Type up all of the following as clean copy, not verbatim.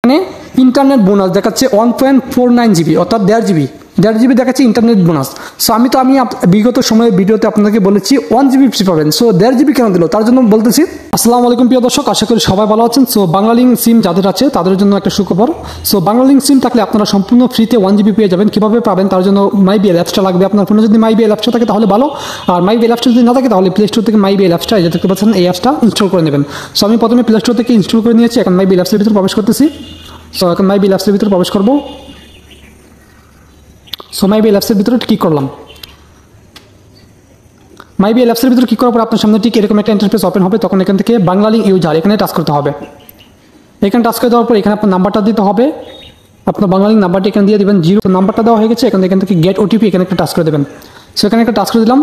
এখানে internet bonus দেখাচ্ছে 1.49 GB অর্থাৎ 1.5 জিবি দেখাচ্ছে ইন্টারনেট বোনাস। সো আমি বিগত সময়ের ভিডিওতে আপনাদেরকে বলেছি 1 জিবি ফ্রি পাবেন। সো 1.5 জিবি কেন দিল তার জন্য বলতেছি। আসসালামু আলাইকুম প্রিয় দর্শক, আশা করি সবাই ভালো আছেন। সো বাংলালিংক সিম যাদের আছে তাদের জন্য একটা সুখবর। সো বাংলালিংক সিম থাকলে আপনারা সম্পূর্ণ ফ্রিতে 1 জিবি পেয়ে যাবেন। কীভাবে পাবেন তার জন্য মাইবিএল অ্যাপসটা লাগবে। আপনার ফোনে যদি মাইবিএল অ্যাপসটা থাকে তাহলে ভালো, আর মাইবিএল অ্যাপসটা যদি না থাকে তাহলে প্লে স্টোর থেকে মাইবিএল অ্যাপসটা এই যে দেখতে পাচ্ছেন এই অ্যাপসটা ইনস্টল করে নেবেন। সো আমি প্রথমে প্লে স্টোর থেকে ইনস্টল করে নিয়েছি, এখন মাইবিএল অ্যাপসের ভিতরে প্রবেশ করতেছি। সো এখন মাইবিএল অ্যাপসের ভিতরে প্রবেশ করবো। সো মাইবিএল অ্যাপসের ভিতরে ক্লিক করলাম। মাইবিএল অ্যাপসের ভিতরে ক্লিক করার পর আপনার সামনে ঠিক এরকম একটা ইন্টারফেস ওপেন হবে। তখন এখান থেকে বাংলালিংক ইউজার এখানে টাচ করতে হবে। এখানে টাচ করে দেওয়ার পর এখানে আপনার নাম্বারটা দিতে হবে। আপনার বাংলালিংক নাম্বারটা এখানে দিয়ে দেবেন 0। নাম্বারটা দেওয়া হয়ে গেছে, এখান থেকে গেট ওটিপি এখানে একটা টাচ করে দেবেন। সো এখানে একটা টাচ করে দিলাম।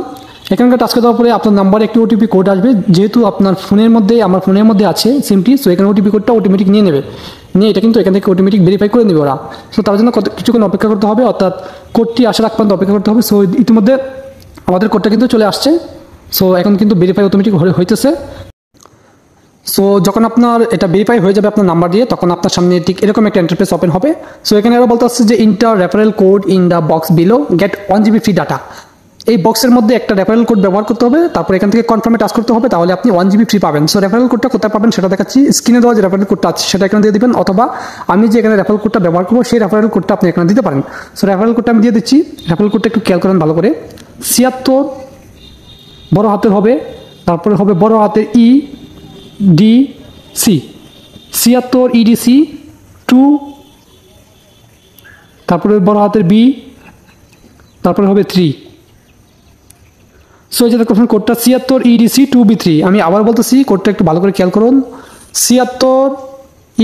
এখানকার টাচ করে দেওয়ার পরে আপনার নাম্বারে একটি ওটিপি কোড আসবে। যেহেতু আপনার ফোনের মধ্যে আমার ফোনের মধ্যে আছে সিমটি, সো এখানে ওটিপি কোডটা অটোমেটিক নিয়ে নেবে, নিয়ে এটা কিন্তু এখান থেকে অটোমেটিক ভেরিফাই করে নেবে ওরা। সো তার জন্য কিছুক্ষণ অপেক্ষা করতে হবে, অর্থাৎ কোডটি আসার আগ পর্যন্ত অপেক্ষা করতে হবে। সো ইতিমধ্যে আমাদের কোডটা কিন্তু চলে আসছে। সো এখন কিন্তু ভেরিফাই অটোমেটিক হইতেছে। সো যখন আপনার এটা ভেরিফাই হয়ে যাবে আপনার নাম্বার দিয়ে, তখন আপনার সামনে ঠিক এরকম একটা ইন্টারফেস ওপেন হবে। সো এখানে আরও বলতে আসছে যে enter referral code in the box below get 1 GB free data. এই বক্সের মধ্যে একটা রেফারেল কোড ব্যবহার করতে হবে, তারপর এখান থেকে কনফার্মে টাচ করতে হবে, তাহলে আপনি 1 জিবি ফ্রি পাবেন। সো রেফারেল কোডটা কোথায় পাবেন সেটা দেখাচ্ছি। স্ক্রিনে দেওয়া যে রেফারেল কোডটা আছে সেটা এখানে দিয়ে দিবেন, অথবা আমি যে এখানে রেফারেল কোডটা ব্যবহার করবো সেই রেফারেল কোডটা আপনি এখানে দিতে পারেন। সো রেফারেল কোডটা আমি দিয়ে দিচ্ছি। রেফারেল কোডটা একটু খেয়াল করেন ভালো করে। 76 বড় হাতের হবে, তারপরে হবে বড় হাতের EDC 76 EDC 2, তারপরে বড় হাতের B, তারপরে হবে 3। সো এই যে দেখুন কোডটা 76 EDC 2B3। আমি আবার বলতেছি, কোডটা একটু ভালো করে খেয়াল করুন। 76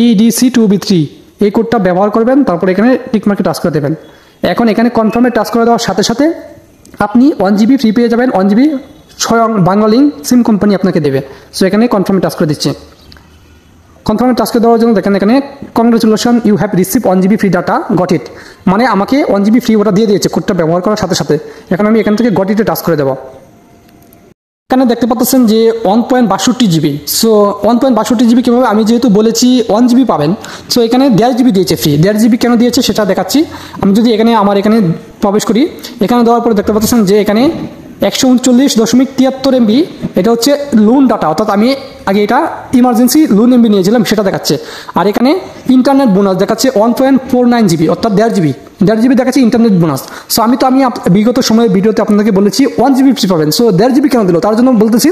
EDC 2B3 এই কোডটা ব্যবহার করবেন, তারপর এখানে টিকমার্কে টাচ করে দেবেন। এখন এখানে কনফার্মে টাচ করে দেওয়ার সাথে সাথে আপনি 1 জিবি ফ্রি পেয়ে যাবেন। 1 জিবি স্বয়ং বাংলালিংক সিম কোম্পানি আপনাকে দেবে। সো এখানে কনফার্মে টাচ করে দিচ্ছি। কনফার্মে টাচ করে দেওয়ার জন্য দেখেন এখানে congratulation you have receive 1 GB free data got it, মানে আমাকে 1 জিবি ফ্রি ওটা দিয়ে দিয়েছে কোডটা ব্যবহার করার সাথে সাথে। এখন আমি এখান থেকে গট ইটে টাচ করে দেবো। এখানে দেখতে পাচ্ছেন যে 1.62 জিবি। সো 1.62 জিবি কীভাবে, আমি যেহেতু বলেছি 1 জিবি পাবেন, সো এখানে 1.5 জিবি দিয়েছে ফ্রি। 1.5 জিবি কেন দিয়েছে সেটা দেখাচ্ছি। আমি যদি আমার এখানে প্রবেশ করি, এখানে দেওয়ার পরে দেখতে পাচ্ছেন যে এখানে 139.73 MB এটা হচ্ছে লোন ডাটা, অর্থাৎ আমি আগে এটা ইমার্জেন্সি লোন MB নিয়েছিলাম সেটা দেখাচ্ছে। আর এখানে ইন্টারনেট বোনাস দেখাচ্ছে 1.49 জিবি অর্থাৎ 1.5 জিবি দেখাচ্ছে ইন্টারনেট বোনাস। সো আমি বিগত সময়ের ভিডিওতে আপনাদেরকে বলেছি 1 জিবি ফ্রি পাবেন। সো 1.5 জিবি কেন দিল তার জন্য বলতেছি।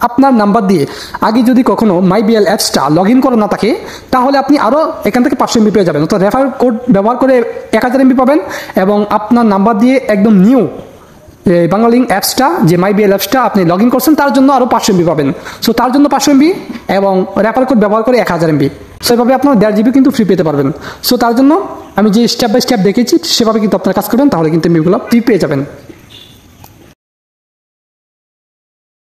আপনার নাম্বার দিয়ে আগে যদি কখনো মাইবিএল অ্যাপসটা লগ ইন করা না থাকে, তাহলে আপনি আরও এখান থেকে 500 MB পেয়ে যাবেন, অর্থাৎ রেফার কোড ব্যবহার করে 1000 MB পাবেন। এবং আপনার নাম্বার দিয়ে একদম নিউ বাংলালিংক অ্যাপসটা যে মাইবিএল অ্যাপসটা আপনি লগ ইন করছেন তার জন্য আরও 500 MB পাবেন। সো তার জন্য 500 MB এবং রেফার কোড ব্যবহার করে 1000 MB। সো এভাবে আপনার 1.5 জিবি কিন্তু ফ্রি পেতে পারবেন। সো তার জন্য আমি যে স্টেপ বাই স্টেপ দেখেছি সেভাবে কিন্তু আপনারা কাজ করবেন, তাহলে কিন্তু এমবিগুলো ফ্রি পেয়ে যাবেন।